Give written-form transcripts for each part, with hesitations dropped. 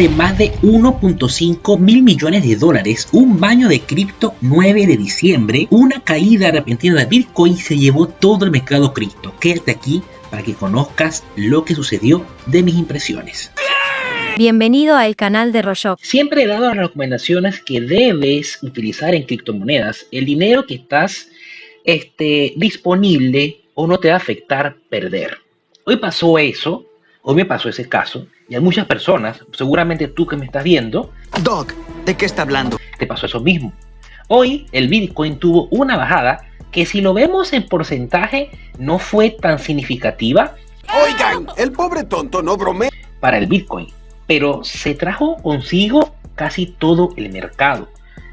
de más de 1.5 mil millones de dólares, un baño de cripto 9 de diciembre, una caída repentina de Bitcoin se llevó todo el mercado cripto. Quédate aquí para que conozcas lo que sucedió de mis impresiones. Bienvenido al canal de Royok. Siempre he dado las recomendaciones que debes utilizar en criptomonedas. El dinero que estás disponible o no te va a afectar perder. Hoy pasó eso, hoy me pasó ese caso, y a muchas personas, seguramente tú que me estás viendo, Doc, ¿de qué está hablando? te pasó eso mismo. Hoy el Bitcoin tuvo una bajada que, si lo vemos en porcentaje, no fue tan significativa. Oigan, el pobre tonto no bromea Para el Bitcoin, pero se trajo consigo casi todo el mercado.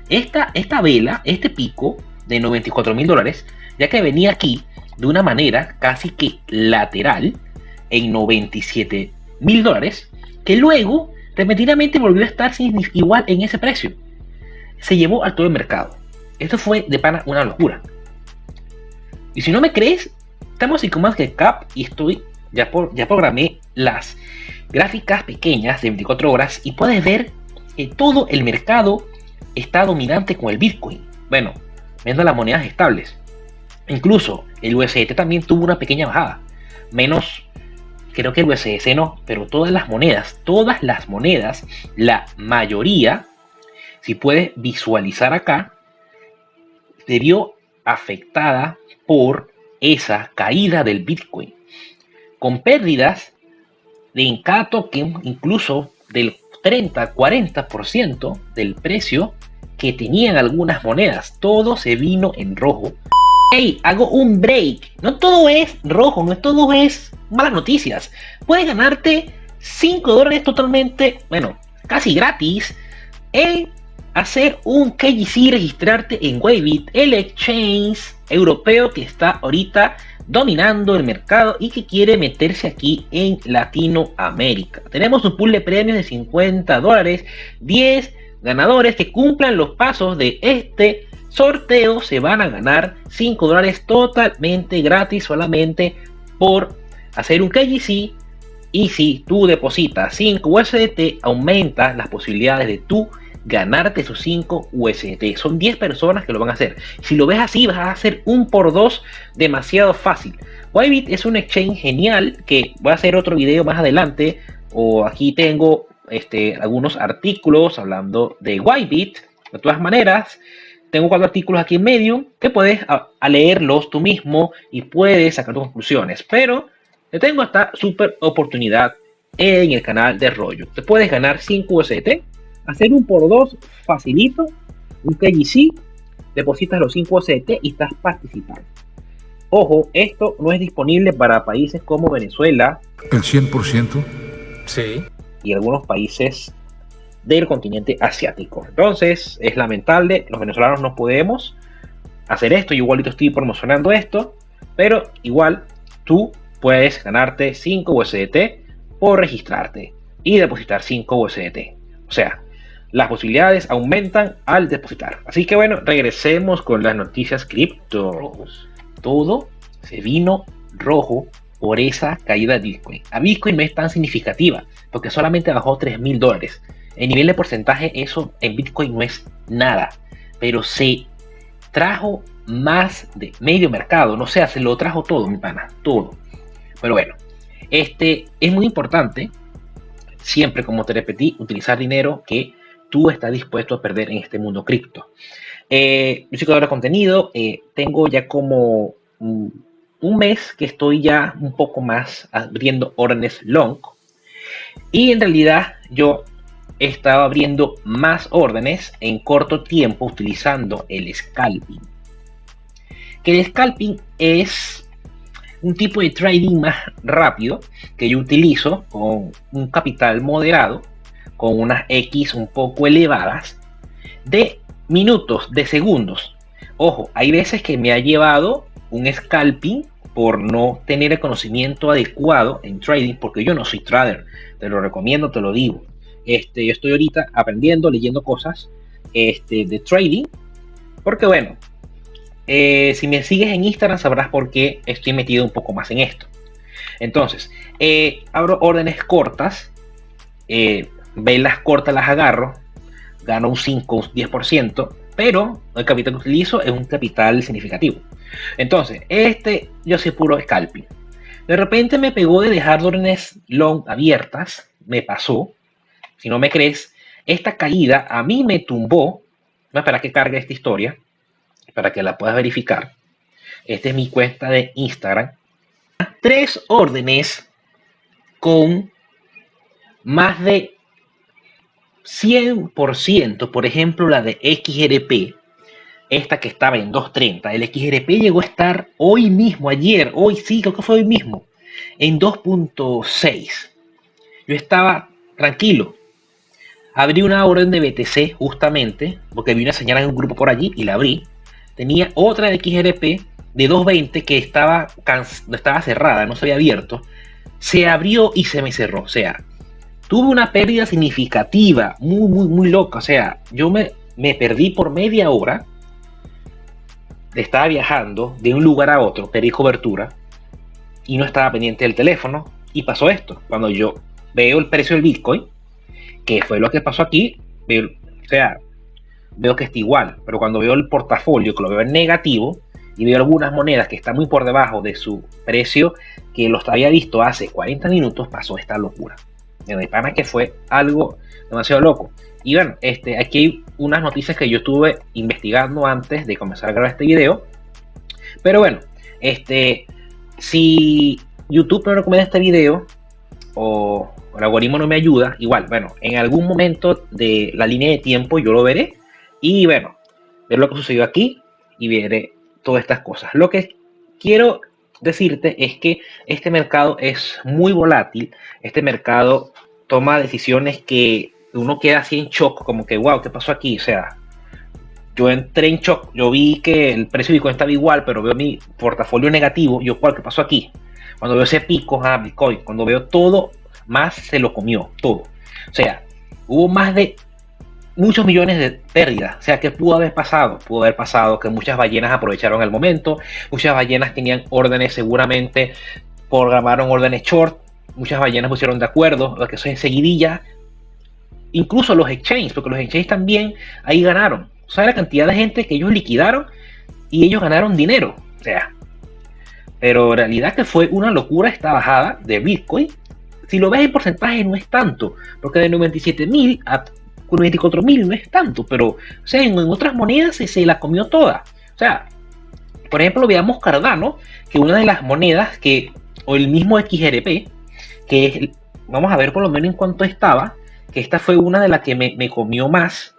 Esta vela, este pico de 94 mil dólares, ya que venía aquí de una manera casi que lateral en 97 mil dólares, que luego repentinamente volvió a estar igual en ese precio. Se llevó a todo el mercado. Esto fue de pana una locura. Y si no me crees, estamos en CoinMarketCap y ya programé las gráficas pequeñas de 24 horas y puedes ver que todo el mercado está dominante con el Bitcoin. Bueno, viendo las monedas estables. Incluso el USDT también tuvo una pequeña bajada. Menos, creo que el USDC no, pero todas las monedas, la mayoría, si puedes visualizar acá, se vio afectada por esa caída del Bitcoin, con pérdidas en cada token incluso del 30-40% del precio que tenían algunas monedas. Todo se vino en rojo. Hey, hago un break. No todo es rojo, no todo es malas noticias. Puedes ganarte 5 dólares totalmente, bueno, casi gratis, en hacer un KYC, registrarte en Bybit, el exchange europeo que está ahorita dominando el mercado y que quiere meterse aquí en Latinoamérica. Tenemos un pool de premios de 50 dólares, 10 ganadores que cumplan los pasos de este sorteo se van a ganar 5 dólares totalmente gratis, solamente por hacer un KYC. Y si tú depositas 5 USDT, aumentas las posibilidades de tú ganarte esos 5 USDT. Son 10 personas que lo van a hacer. Si lo ves así, vas a hacer un por dos demasiado fácil. Bybit es un exchange genial que voy a hacer otro video más adelante. O aquí tengo algunos artículos hablando de Bybit. De todas maneras, tengo 4 artículos aquí en Medium que puedes a leerlos tú mismo y puedes sacar tus conclusiones. Pero te tengo esta super oportunidad en el canal de Rollo. Te puedes ganar 5 USDT, hacer un por dos facilito, un KYC, depositas los 5 USDT y estás participando. Ojo, esto no es disponible para países como Venezuela. ¿El 100%? Sí. Y algunos países del continente asiático. Entonces, es lamentable, los venezolanos no podemos hacer esto. Yo igualito estoy promocionando esto, pero igual tú puedes ganarte 5 USDT por registrarte y depositar 5 USDT. O sea, las posibilidades aumentan al depositar. Así que bueno, regresemos con las noticias cripto. Todo se vino rojo por esa caída de Bitcoin. A Bitcoin no es tan significativa porque solamente bajó 3 mil dólares. En nivel de porcentaje, eso en Bitcoin no es nada, pero se trajo más de medio mercado. No sé, se lo trajo todo, mi pana, todo. Pero bueno, es muy importante siempre, como te repetí, utilizar dinero que tú estás dispuesto a perder en este mundo cripto. Yo soy creador de contenido, tengo ya como un mes que estoy ya un poco más abriendo órdenes long, y en realidad yo he estado abriendo más órdenes en corto tiempo utilizando el scalping. Que el scalping es un tipo de trading más rápido que yo utilizo con un capital moderado, con unas X un poco elevadas, de minutos, de segundos. Ojo, hay veces que me ha llevado un scalping por no tener el conocimiento adecuado en trading, porque yo no soy trader. Te lo recomiendo, te lo digo. Yo estoy ahorita aprendiendo, leyendo cosas de trading, porque bueno, si me sigues en Instagram sabrás por qué estoy metido un poco más en esto. Entonces, abro órdenes cortas, velas cortas las agarro, gano un 5, un 10%, pero el capital que utilizo es un capital significativo. Entonces, yo soy puro scalping. De repente me pegó de dejar órdenes long abiertas, me pasó. Si no me crees, esta caída a mí me tumbó. Voy a esperar que cargue esta historia para que la puedas verificar. Esta es mi cuenta de Instagram. 3 órdenes con más de 100%, por ejemplo la de XRP, esta que estaba en 2.30, el XRP llegó a estar hoy mismo, ayer, hoy sí, creo que fue hoy mismo, en 2.6. Yo estaba tranquilo, abrí una orden de BTC justamente, porque vi una señal en un grupo por allí y la abrí. Tenía otra de XRP de 2.20 que estaba cerrada, no se había abierto, se abrió y se me cerró, o sea, tuve una pérdida significativa, muy loca. O sea, yo me perdí por media hora. Estaba viajando de un lugar a otro, perdí cobertura y no estaba pendiente del teléfono. Y pasó esto. Cuando yo veo el precio del Bitcoin, que fue lo que pasó aquí, veo que está igual. Pero cuando veo el portafolio, que lo veo en negativo, y veo algunas monedas que están muy por debajo de su precio, que los había visto hace 40 minutos, pasó esta locura. De pana que fue algo demasiado loco. Y bueno, aquí hay unas noticias que yo estuve investigando antes de comenzar a grabar este video. Pero bueno, si YouTube no recomienda este video o el algoritmo no me ayuda, igual, bueno, en algún momento de la línea de tiempo yo lo veré y bueno, ver lo que sucedió aquí y veré todas estas cosas. Lo que quiero decirte es que este mercado es muy volátil. Este mercado toma decisiones que uno queda así en shock, como que wow, ¿qué pasó aquí? O sea, yo entré en shock, yo vi que el precio de Bitcoin estaba igual, pero veo mi portafolio negativo, yo, ¿cuál? ¿Qué pasó aquí? Cuando veo ese pico a Bitcoin, cuando veo todo, más se lo comió, todo. O sea, hubo más de muchos millones de pérdidas. O sea, ¿qué pudo haber pasado? Pudo haber pasado que muchas ballenas aprovecharon el momento, muchas ballenas tenían órdenes, seguramente programaron órdenes short, muchas ballenas pusieron de acuerdo, lo que eso es seguidilla. Incluso los exchanges, porque los exchanges también ahí ganaron. ¿Sabes la cantidad de gente que ellos liquidaron y ellos ganaron dinero? O sea, pero en realidad que fue una locura esta bajada de Bitcoin. Si lo ves en porcentaje no es tanto, porque de 97.000 a 94.000 no es tanto, pero o sea, en otras monedas se la comió toda. O sea, por ejemplo, veamos Cardano, que una de las monedas que, o el mismo XRP, que es, vamos a ver por lo menos en cuánto estaba, que esta fue una de las que me comió más,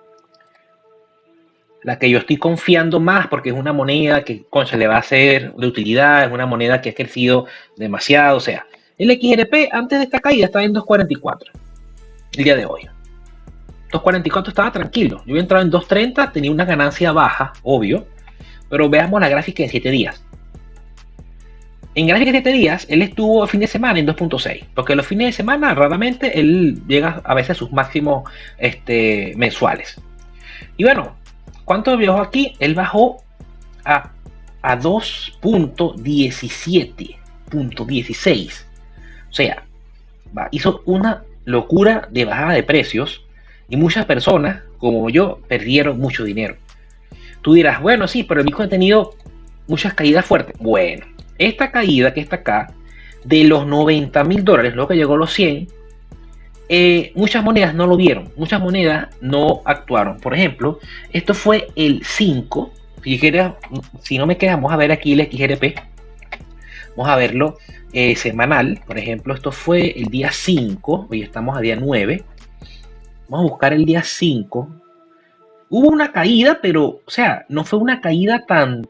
la que yo estoy confiando más, porque es una moneda que, concha, le va a ser de utilidad, es una moneda que ha crecido demasiado. O sea, el XRP antes de esta caída estaba en 2.44 el día de hoy. 2.44 estaba tranquilo. Yo había entrado en 2.30, tenía una ganancia baja, obvio, pero veamos la gráfica en 7 días. En gráfica de 7 días, él estuvo el fin de semana en 2.6, porque los fines de semana raramente él llega a veces a sus máximos mensuales. Y bueno, ¿cuánto bajó aquí? Él bajó a 2.17.16. O sea, hizo una locura de bajada de precios y muchas personas, como yo, perdieron mucho dinero. Tú dirás, bueno, sí, pero el Bitcoin ha tenido muchas caídas fuertes. Bueno, esta caída que está acá, de los $90.000, luego que llegó a los 100, muchas monedas no lo vieron, muchas monedas no actuaron. Por ejemplo, esto fue el 5. Si no me queda, vamos a ver aquí el XRP. Vamos a verlo semanal. Por ejemplo, esto fue el día 5. Hoy estamos a día 9. Vamos a buscar el día 5. Hubo una caída, pero, o sea, no fue una caída tan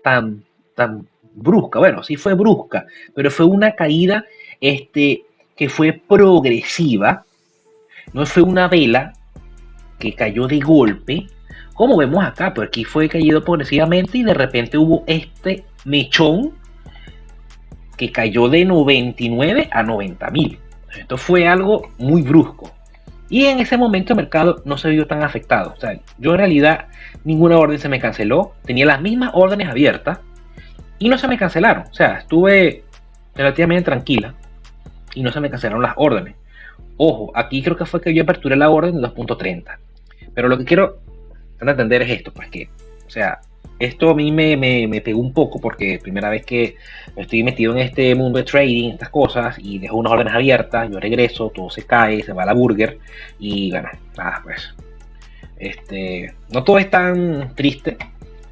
brusca. Bueno, sí fue brusca, pero fue una caída que fue progresiva. No fue una vela que cayó de golpe, como vemos acá, pero aquí fue caído progresivamente y de repente hubo este mechón que cayó de 99 a 90.000. Esto fue algo muy brusco. Y en ese momento el mercado no se vio tan afectado. O sea, yo en realidad ninguna orden se me canceló. Tenía las mismas órdenes abiertas y no se me cancelaron. O sea, estuve relativamente tranquila y no se me cancelaron las órdenes. Ojo, aquí creo que fue que yo aperturé la orden en 2.30. Pero lo que quiero entender es esto, pues que, o sea, esto a mí me pegó un poco porque primera vez que estoy metido en este mundo de trading, estas cosas, y dejo unas órdenes abiertas, yo regreso, todo se cae, se va a la burger, y bueno, nada, pues, no todo es tan triste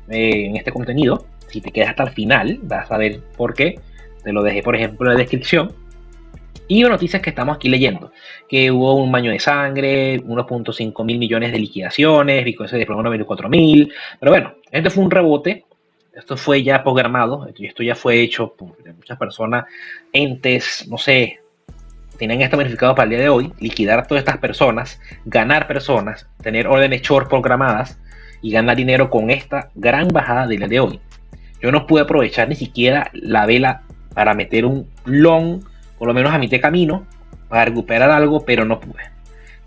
en este contenido. Si te quedas hasta el final, vas a ver por qué. Te lo dejé, por ejemplo, en la descripción. Y noticias que estamos aquí leyendo, que hubo un baño de sangre, 1.5 mil millones de liquidaciones, Bitcoin se desplomó 94.000, pero bueno, esto fue un rebote, esto fue ya programado, esto ya fue hecho por muchas personas, entes, no sé, tienen esto verificado para el día de hoy, liquidar a todas estas personas, ganar personas, tener órdenes short programadas y ganar dinero con esta gran bajada del día de hoy. Yo no pude aprovechar ni siquiera la vela para meter un long, por lo menos a mitad de camino, para recuperar algo, pero no pude.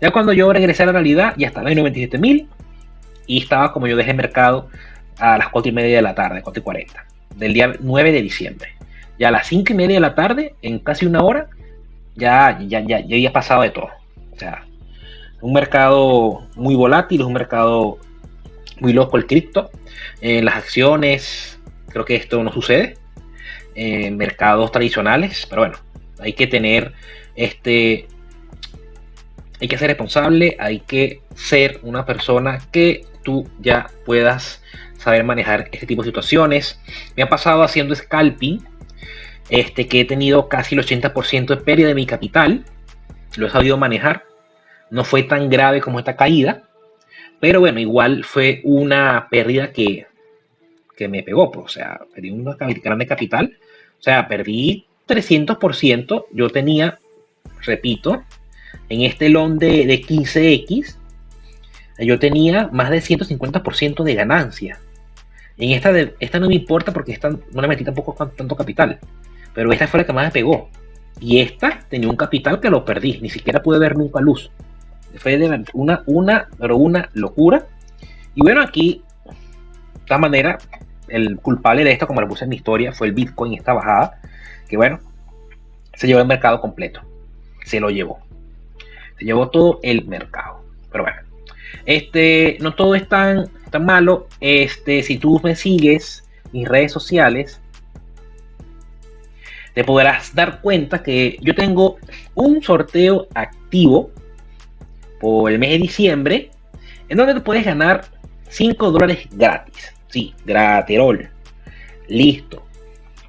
Ya cuando yo regresé a la realidad, ya estaba en 97.000 y estaba como yo dejé el mercado a las 4:30 de la tarde, 4:40, del día 9 de diciembre. Ya a las 5:30 de la tarde, en casi una hora, ya había pasado de todo. O sea, un mercado muy volátil, un mercado muy loco el cripto. Las acciones, creo que esto no sucede. En mercados tradicionales, pero bueno, hay que tener hay que ser responsable, hay que ser una persona que tú ya puedas saber manejar este tipo de situaciones. Me ha pasado haciendo scalping, que he tenido casi el 80% de pérdida de mi capital, lo he sabido manejar, no fue tan grave como esta caída, pero bueno, igual fue una pérdida que me pegó, pues, o sea, perdí una grande capital, o sea, perdí 300%. Yo tenía, repito, en este long de 15x, yo tenía más de 150% de ganancia. En esta no me importa porque esta no le metí tampoco tanto capital, pero esta fue la que más me pegó. Y esta tenía un capital que lo perdí, ni siquiera pude ver nunca luz. Fue de una locura. Y bueno, aquí, de esta manera, el culpable de esto, como lo puse en mi historia, fue el Bitcoin, esta bajada, que bueno, se llevó el mercado completo, se lo llevó, se llevó todo el mercado. Pero bueno, no todo es tan malo. Si tú me sigues en mis redes sociales, te podrás dar cuenta que yo tengo un sorteo activo por el mes de diciembre, en donde te puedes ganar $5 gratis. Sí, graterol. Listo.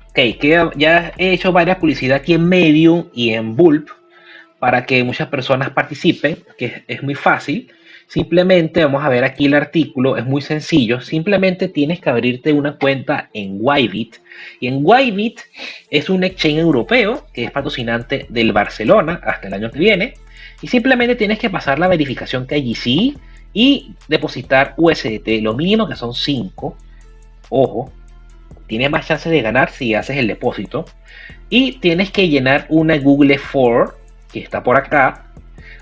Ok, que ya he hecho varias publicidad aquí en Medium y en Bulb para que muchas personas participen, que es muy fácil. Simplemente vamos a ver aquí el artículo, es muy sencillo. Simplemente tienes que abrirte una cuenta en Bybit. Y en Bybit es un exchange europeo que es patrocinante del Barcelona hasta el año que viene. Y simplemente tienes que pasar la verificación KYC y depositar USDT, lo mínimo que son 5. Ojo, tienes más chances de ganar si haces el depósito. Y tienes que llenar una Google Form que está por acá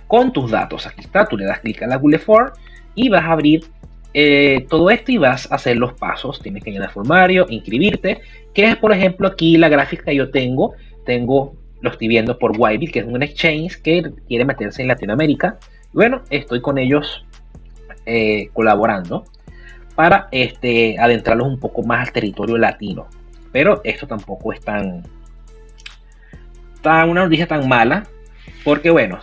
con tus datos. Aquí está, tú le das clic a la Google Form y vas a abrir todo esto y vas a hacer los pasos. Tienes que llenar el formulario, inscribirte, que es, por ejemplo, aquí la gráfica que yo tengo, lo estoy viendo por Bybit, que es un exchange que quiere meterse en Latinoamérica. Bueno, estoy con ellos colaborando para adentrarlos un poco más al territorio latino. Pero esto tampoco es una noticia tan mala, porque bueno,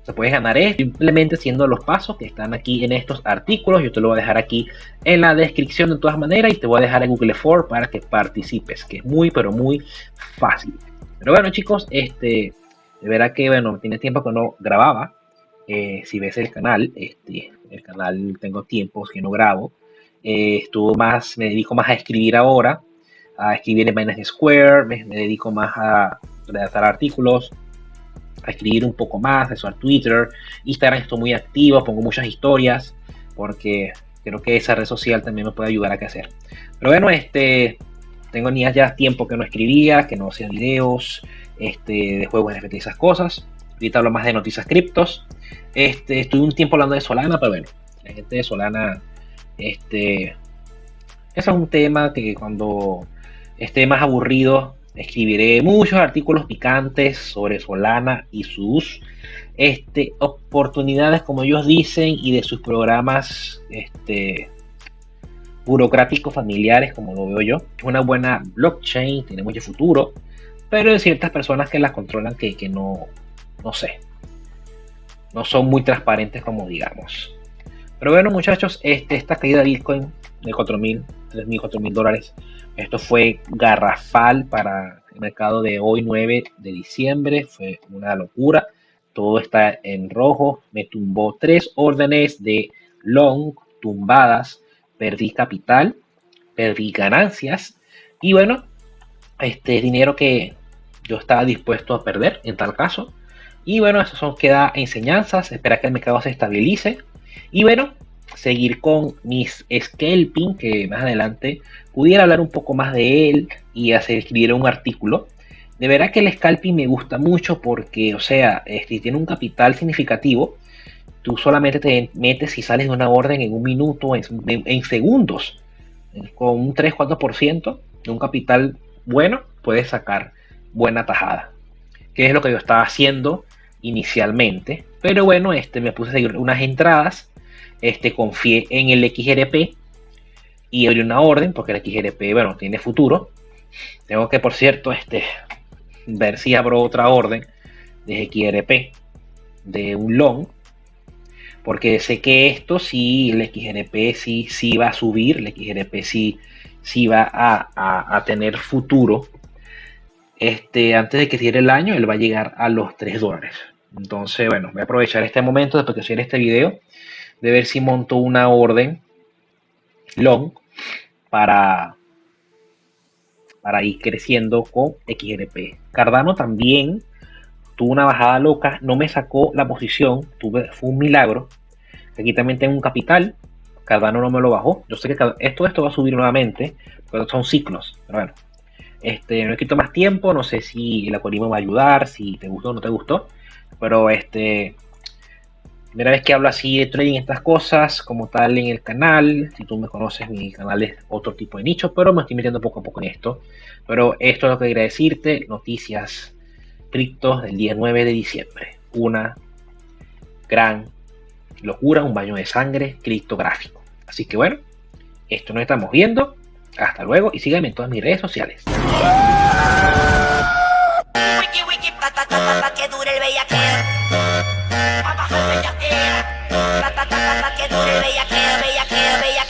se puede ganar esto simplemente haciendo los pasos que están aquí en estos artículos. Yo te lo voy a dejar aquí en la descripción de todas maneras y te voy a dejar en Google Form para que participes, que es muy pero muy fácil. Pero bueno, chicos, de verdad que bueno, tiene tiempo que no grababa. Si ves el canal tengo tiempos que no grabo. Me dedico más a escribir ahora, a escribir en Binance Square, me dedico más a redactar artículos, a escribir un poco más, eso a Twitter, Instagram estoy muy activo, pongo muchas historias, porque creo que esa red social también me puede ayudar a crecer. Pero bueno, tengo ya tiempo que no escribía, que no hacía videos, de juegos NFT y esas cosas. Ahorita hablo más de noticias criptos. Estuve un tiempo hablando de Solana, pero bueno, la gente de Solana, ese es un tema que cuando esté más aburrido escribiré muchos artículos picantes sobre Solana y sus oportunidades, como ellos dicen, y de sus programas burocráticos familiares, como lo veo yo. Es una buena blockchain, tiene mucho futuro, pero hay ciertas personas que la controlan que no sé, no son muy transparentes como digamos. Pero bueno, muchachos, esta caída de Bitcoin de 4.000, 3.000, 4.000 dólares, esto fue garrafal para el mercado de hoy, 9 de diciembre. Fue una locura. Todo está en rojo. Me tumbó 3 órdenes de long tumbadas. Perdí capital, perdí ganancias. Y bueno, dinero que yo estaba dispuesto a perder en tal caso. Y bueno, eso queda enseñanzas. Esperar que el mercado se estabilice. Y bueno, seguir con mis scalping, que más adelante pudiera hablar un poco más de él y escribir un artículo. De verdad que el scalping me gusta mucho porque, o sea, si tiene un capital significativo, tú solamente te metes y sales de una orden en un minuto, en segundos. Con un 3-4% de un capital bueno, puedes sacar buena tajada. Que es lo que yo estaba haciendo inicialmente. Pero bueno, me puse a seguir unas entradas. Confié en el XRP y abrí una orden porque el XRP, bueno, tiene futuro. Tengo que, por cierto, ver si abro otra orden de XRP de un long, porque sé que esto sí, el XRP sí va a subir, el XRP sí va a tener futuro. Antes de que cierre el año, él va a llegar a los $3. Entonces, bueno, voy a aprovechar este momento después que cierre este video de ver si monto una orden long para ir creciendo con XRP. Cardano también tuvo una bajada loca, no me sacó la posición, fue un milagro. Aquí también tengo un capital, Cardano no me lo bajó. Yo sé que esto va a subir nuevamente, pero son ciclos. Pero bueno, no me quito más tiempo, no sé si el algoritmo va a ayudar, si te gustó o no te gustó, pero primera vez que hablo así de trading, estas cosas como tal en el canal. Si tú me conoces, mi canal es otro tipo de nicho, pero me estoy metiendo poco a poco en esto. Pero esto es lo que quería decirte. Noticias criptos del día 9 de diciembre. Una gran locura, un baño de sangre criptográfico. Así que bueno, esto nos estamos viendo. Hasta luego y síganme en todas mis redes sociales. Que dure el bellaqueo. Pa' bajar el bellaqueo. Que dure el bellaqueo, bellaqueo, bellaqueo.